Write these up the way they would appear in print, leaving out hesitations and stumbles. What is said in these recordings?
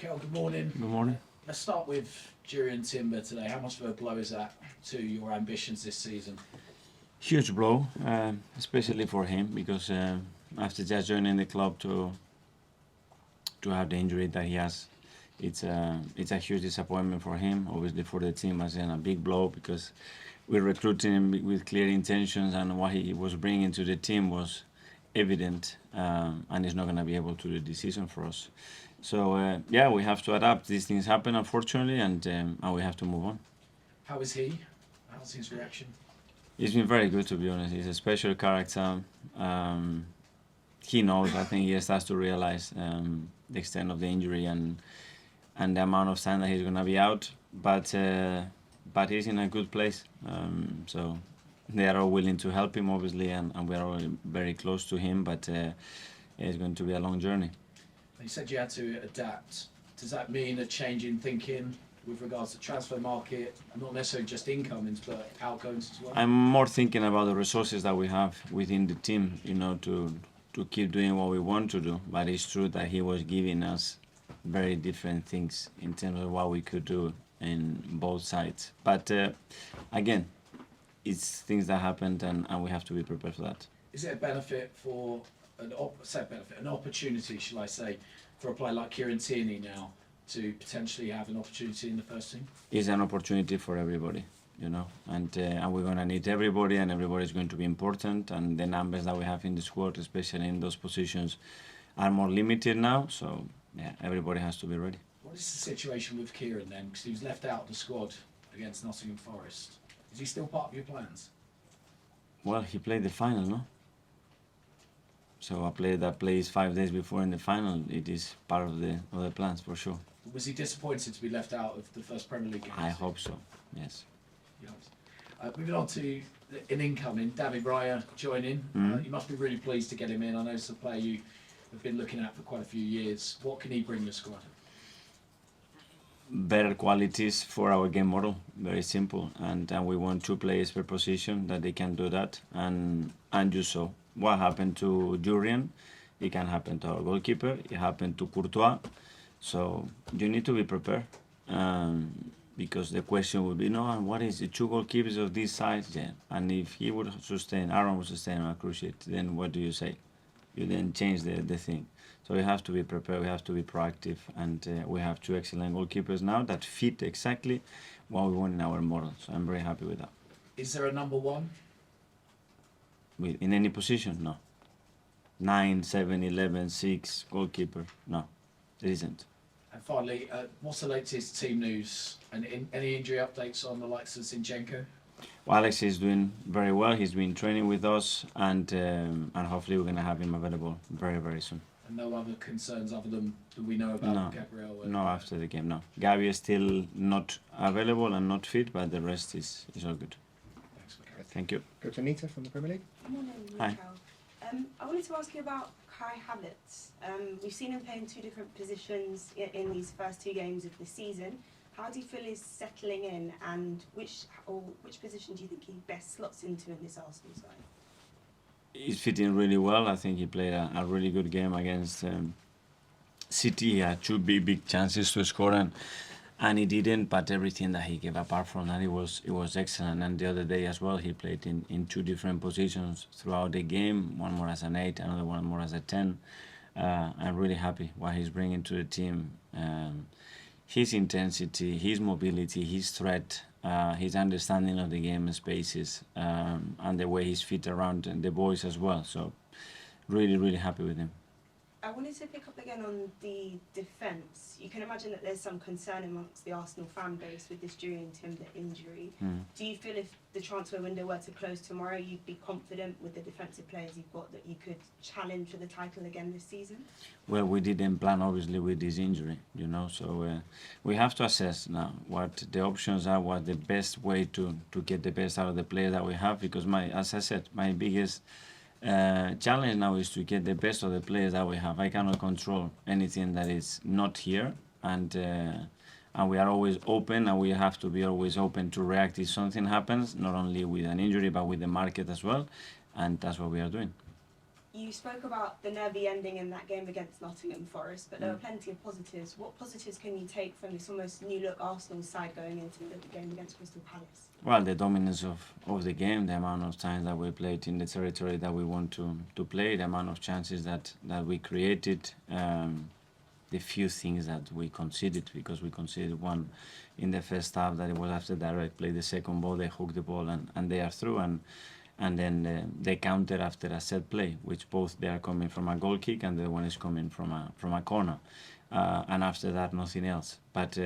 Mikel, good morning. Good morning. Let's start with Jurrien Timber today. How much of a blow is that to your ambitions this season? Huge blow, especially for him, because after just joining the club to have the injury that he has, it's a huge disappointment for him. Obviously for the team, as in a big blow, because we're recruiting him with clear intentions, and what he was bringing to the team was evident, and he's not going to be able to do this season for us. So yeah, we have to adapt. These things happen, unfortunately, and we have to move on. How is he? How's his reaction? He's been very good, to be honest. He's a special character. He knows. I think he starts to realize the extent of the injury and the amount of time that he's gonna be out. But he's in a good place. So they are all willing to help him, obviously, and we are all very close to him. But it's going to be a long journey. You said you had to adapt. Does that mean a change in thinking with regards to transfer market, not necessarily just incomings, but outgoings as well? I'm more thinking about the resources that we have within the team, to keep doing what we want to do. But it's true that he was giving us very different things in terms of what we could do in both sides. But again, it's things that happened, and we have to be prepared for that. Is it a benefit for an opportunity, shall I say, for a player like Kieran Tierney now to potentially have an opportunity in the first team? It's an opportunity for everybody, and we're going to need everybody, and everybody's going to be important, and the numbers that we have in the squad, especially in those positions, are more limited now. So yeah, everybody has to be ready. What is the situation with Kieran then? Because he was left out of the squad against Nottingham Forest. Is he still part of your plans? Well, he played the final, no? So a player that plays 5 days before in the final, it is part of the plans for sure. Was he disappointed to be left out of the first Premier League game? I hope so, yes. Moving on to an incoming, David Raya joining. You must be really pleased to get him in. I know it's a player you have been looking at for quite a few years. What can he bring the squad? Better qualities for our game model, very simple. And we want 2 players per position that they can do that. And you saw what happened to Jurrien, it can happen to our goalkeeper, it happened to Courtois. So you need to be prepared, because the question would be, no, and what is the 2 goalkeepers of this size? Yeah. And if he would sustain, Aaron would sustain on a cruciate, then what do you say? You then change the thing. So we have to be prepared, we have to be proactive, and we have 2 excellent goalkeepers now that fit exactly what we want in our model. So I'm very happy with that. Is there a number 1? In any position? No. 9, 7, 11, 6, goalkeeper? No, there isn't. And finally, what's the latest team news? And any injury updates on the likes of Zinchenko? Well, Alex is doing very well. He's been training with us, and hopefully we're going to have him available very, very soon. And no other concerns other than that we know about Gabriel? No, after the game, no. Gabi is still not available and not fit, but the rest is all good. Thanks, Mikel. Thank you. Go to Anita from the Premier League. Good morning, Hi. Mikel. I wanted to ask you about Kai Havertz. We've seen him play in 2 different positions in these first 2 games of the season. How do you feel he's settling in, and which position do you think he best slots into in this Arsenal side? He's fitting really well. I think he played a really good game against City. He had 2 big chances to score, and he didn't. But everything that he gave, apart from that, it was excellent. And the other day as well, he played in 2 different positions throughout the game. One more as an 8, another one more as a 10. I'm really happy what he's bringing to the team. His intensity, his mobility, his threat, his understanding of the game spaces, and the way he's fit around the boys as well. So really, really happy with him. I wanted to pick up again on the defence. You can imagine that there's some concern amongst the Arsenal fan base with this Jurrien Timber injury. Do you feel if the transfer window were to close tomorrow, you'd be confident with the defensive players you've got that you could challenge for the title again this season? Well, we didn't plan, obviously, with this injury, so we have to assess now what the options are, what the best way to get the best out of the players that we have, because as I said, my biggest challenge now is to get the best of the players that we have. I cannot control anything that is not here, and we are always open, and we have to be always open to react if something happens, not only with an injury but with the market as well, and that's what we are doing. You spoke about the nervy ending in that game against Nottingham Forest, but there were plenty of positives. What positives can you take from this almost new-look Arsenal side going into the game against Crystal Palace? Well, the dominance of the game, the amount of times that we played in the territory that we want to play, the amount of chances that we created, the few things that we conceded, because we conceded one in the first half that it was after direct play, the second ball, they hooked the ball and they are through, and then they counter after a set play, which both they are coming from a goal kick and the other one is coming from a corner. And after that, nothing else. But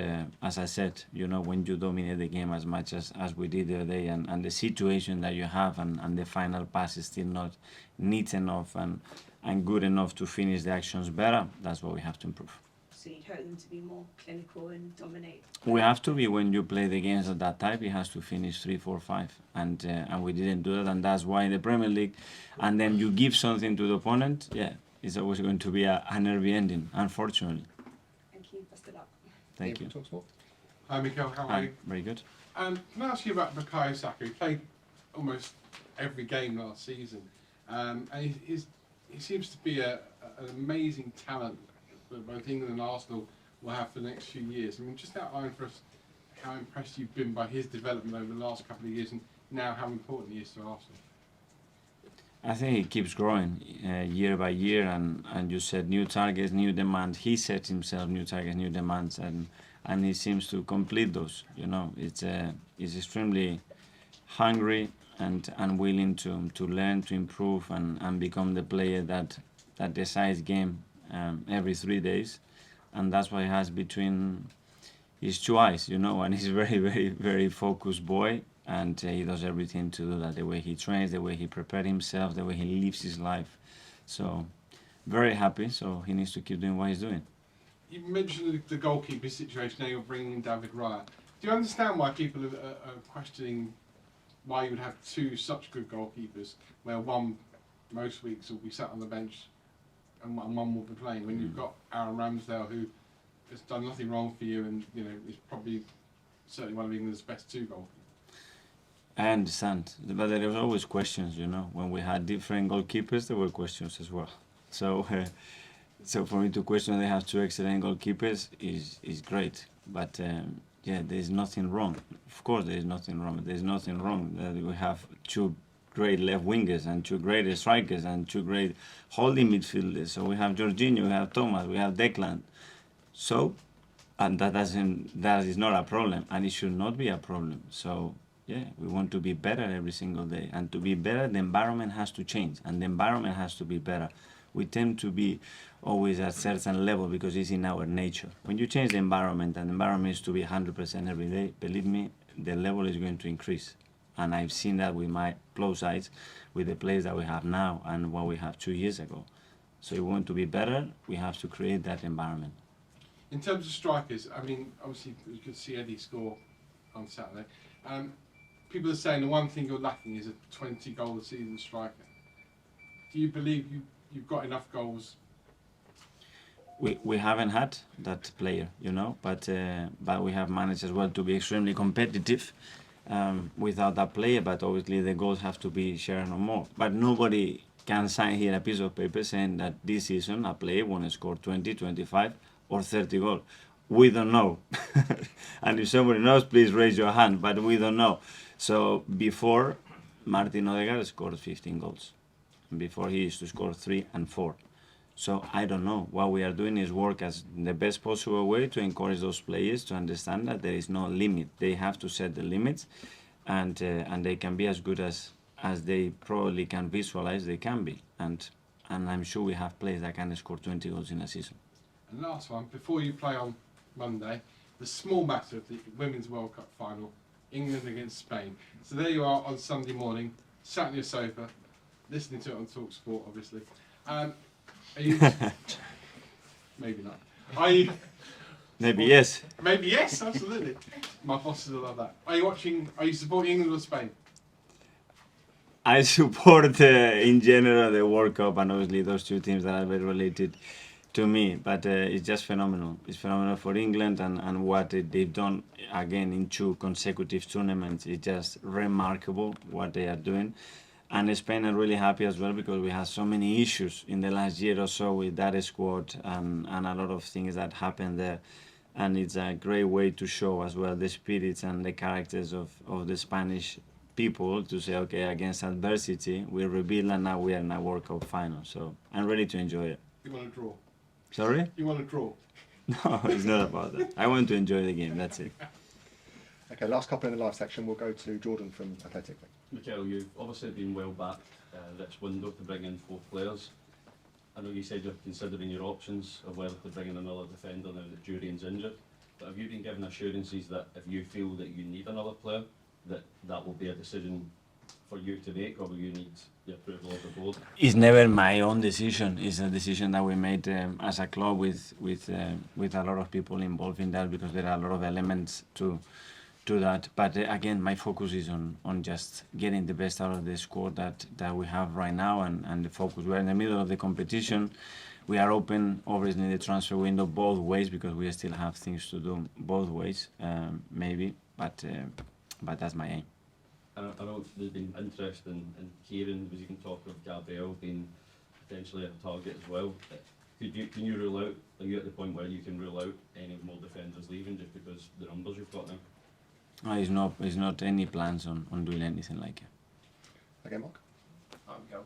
as I said, you know, when you dominate the game as much as we did the other day, and the situation that you have, and the final pass is still not neat enough and good enough to finish the actions better, that's what we have to improve. So you'd hope them to be more clinical and dominate? We have to be. When you play the games of that type, it has to finish 3, 4, 5, and we didn't do that, and that's why in the Premier League, and then you give something to the opponent, yeah, it's always going to be a nervy ending, unfortunately. Thank you. Best of luck. Thank you. talkSPORT. Hi Mikel, how are Hi, you? very good. Can I ask you about Bukayo Saka? He played almost every game last season, and he seems to be an amazing talent that both England and Arsenal will have for the next few years. I mean, just outline for us how impressed you've been by his development over the last couple of years, and now how important he is to Arsenal. I think he keeps growing year by year, and you said new targets, new demands. He set himself new targets, new demands, and he seems to complete those. You know, he's extremely hungry and willing to learn, to improve, and become the player that decides game every 3 days, and that's what he has between his two eyes. You know, and he's a very, very, very focused boy. And he does everything to do that, the way he trains, the way he prepares himself, the way he lives his life. So, very happy, so he needs to keep doing what he's doing. You mentioned the goalkeeper situation, now you're bringing in David Raya. Do you understand why people are questioning why you would have two such good goalkeepers, where one most weeks will be sat on the bench and one will be playing, when you've got Aaron Ramsdale, who has done nothing wrong for you and, you know, is probably certainly one of England's best two goalkeepers? I understand, but there was always questions, you know. When we had different goalkeepers, there were questions as well. So, so for me to question they have two excellent goalkeepers is great. But yeah, there is nothing wrong. Of course, there is nothing wrong. There is nothing wrong that we have two great left wingers and two great strikers and two great holding midfielders. So we have Jurrien, we have Thomas, we have Declan. So, and that is not a problem, and it should not be a problem. So. Yeah, we want to be better every single day, and to be better, the environment has to change, and the environment has to be better. We tend to be always at a certain level because it's in our nature. When you change the environment, and the environment is to be 100% every day, believe me, the level is going to increase. And I've seen that with my close eyes, with the players that we have now and what we have 2 years ago. So if we want to be better, we have to create that environment. In terms of strikers, I mean, obviously you could see Eddie score on Saturday. People are saying the one thing you're lacking is a 20-goal-a-season striker. Do you believe you've got enough goals? We haven't had that player, you know, but we have managed as well to be extremely competitive without that player. But obviously the goals have to be shared or more. But nobody can sign here a piece of paper saying that this season a player won't score 20, 25, or 30 goals. We don't know. And if somebody knows, please raise your hand. But we don't know. So before, Martin Odegaard scored 15 goals. Before he used to score 3 and 4. So I don't know. What we are doing is work as the best possible way to encourage those players to understand that there is no limit. They have to set the limits, and they can be as good as they probably can visualize they can be. And I'm sure we have players that can score 20 goals in a season. And last one, before you play on Monday, the small matter of the Women's World Cup final, England against Spain. So there you are on Sunday morning, sat on your sofa, listening to it on talkSPORT, obviously. Are you? Maybe not. Are you? Maybe yes. Maybe yes, absolutely. My bosses will love that. Are you supporting England or Spain? I support in general the World Cup, and obviously those two teams that are very related to me, but it's just phenomenal. It's phenomenal for England, and what they've done again in 2 consecutive tournaments is just remarkable what they are doing. And Spain are really happy as well because we had so many issues in the last year or so with that squad and a lot of things that happened there. And it's a great way to show as well the spirits and the characters of the Spanish people to say, okay, against adversity, we rebuild and now we are in a World Cup final. So I'm ready to enjoy it. You want to draw? Sorry? You want to draw? No, it's not about that. I want to enjoy the game, that's it. Okay, last couple in the live section. We'll go to Jordan from Athletic. Mikel, you've obviously been well backed this window to bring in 4 players. I know you said you're considering your options of whether to bring in another defender now that Jurrien's injured, but have you been given assurances that if you feel that you need another player, that will be a decision for you to make, or will you need the approval of the board? It's never my own decision. It's a decision that we made as a club with a lot of people involved in that because there are a lot of elements to that. But again, my focus is on just getting the best out of the squad that we have right now and the focus. We're in the middle of the competition. We are open, obviously, the transfer window both ways because we still have things to do both ways, maybe. But that's my aim. I know there's been interest in Kieran. Was even talk of Gabriel being potentially a target as well. Can you rule out? Are you at the point where you can rule out any more defenders leaving just because the numbers you've got now? It's not any plans on doing anything like it. Okay, Mark. Hi, Mikel.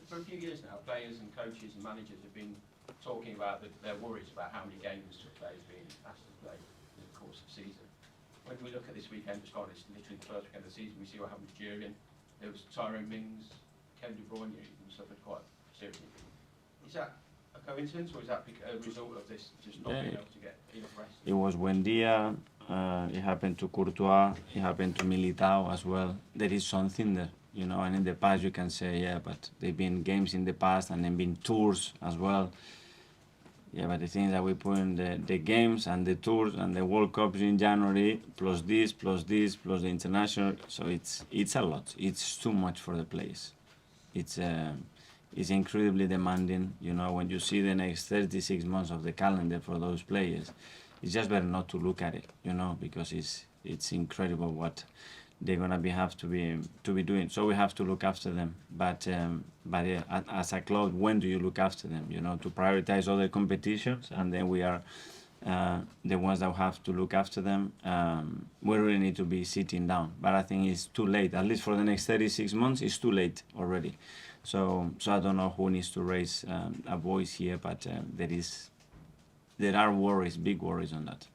For a few years now, players and coaches and managers have been talking about their worries about how many games players being asked to play in the course of the season. When we look at this weekend, just gone, it's literally the first weekend of the season, we see what happened to Jurrien. There was Tyrone Mings, Kevin De Bruyne, who suffered quite seriously. Is that a coincidence, or is that a result of this just not being able to get enough rest? It was Buendia, it happened to Courtois, it happened to Militao as well. There is something there, you know, and in the past you can say, yeah, but they've been games in the past and then been tours as well. Yeah, but the thing is that we put in the games and the tours and the World Cups in January, plus this, plus the international, so it's a lot. It's too much for the players. It's incredibly demanding, you know, when you see the next 36 months of the calendar for those players. It's just better not to look at it, you know, because it's incredible what they're gonna have to be doing. So we have to look after them. But yeah, as a club, when do you look after them? You know, to prioritize other competitions, and then we are the ones that have to look after them. We really need to be sitting down. But I think it's too late. At least for the next 36 months, it's too late already. So I don't know who needs to raise a voice here, but there are worries, big worries on that.